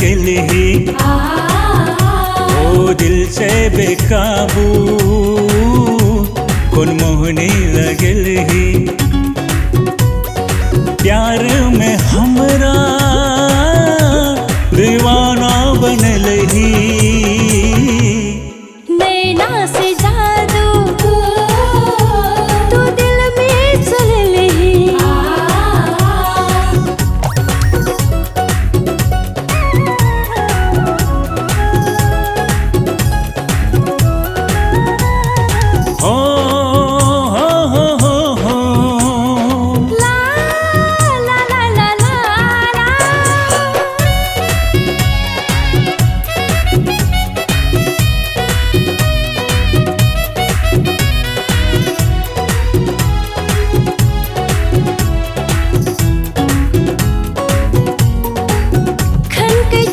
लगल ही ओ दिल से बेकाबू कौन मोहनी लगल ही प्यार में हमरा दीवाना बनल ही नैना से जादू तू दिल में चलल ही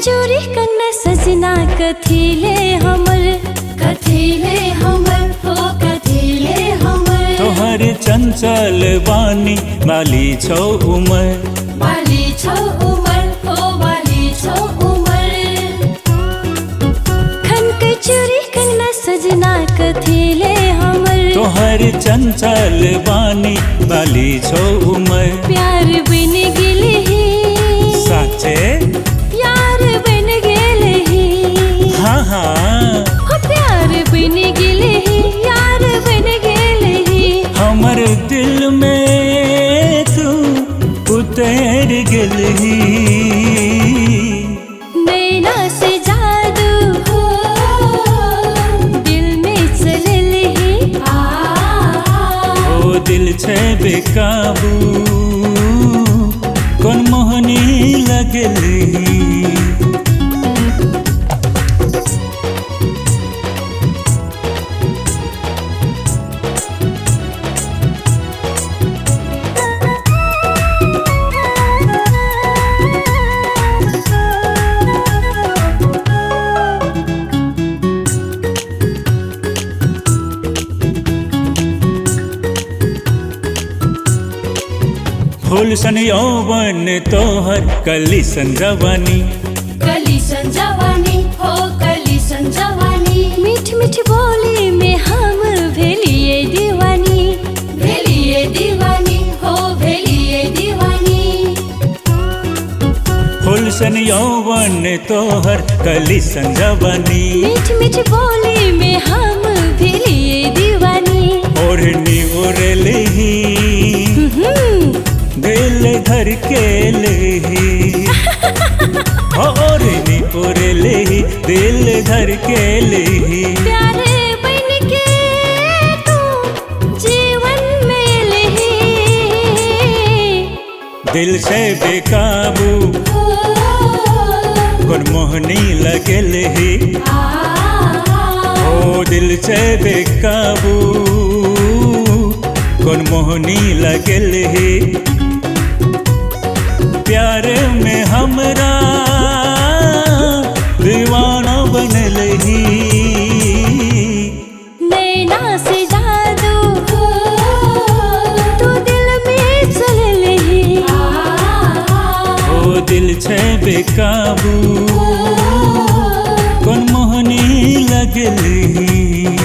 चोरी कंगना सजना कथीले हमर हो कथीले हमर तोहर चंचल बानी माली छौ उमर वाली छौ उमर हो वाली छौ उमर खन के चोरी कंगना सजना कथीले हमर तोहर चंचल बानी माली छौ उमर प्यार बिन गेल ही साचे बन गेल ही हाँ हाँ हो प्यार बन गेल ही यार बन गेल ही हमर दिल में तू उतर गेल ही नैना से जादू दिल में चलल ही ओ दिल छे बेकाबू कौन मोहनी लगल ही फूल सन यौवन तोहर कली संजवानी हो कली संजवानी मीठ मीठ बोली में हम भेलिए दीवानी हो भेलिए दीवानी फूल सन यौवन तोहर कली संजवानी मीठ मीठ बोली में हम भेलिए दीवानी ओढ़नी उड़ल ही दिल धर के लेही ओढ़नी उड़ल ही दिल धर के लेही प्यार बन के तू जीवन में लही दिल से बेकाबू कौन मोहनी लगल ही ओ दिल से बेकाबू कौन मोहनी लगल ही प्यार में हमरा दीवाना बनल ही नैना से जादू तू दिल में चलल ही ओ दिल छे बेकाबू कौन मोहनी लगल ही।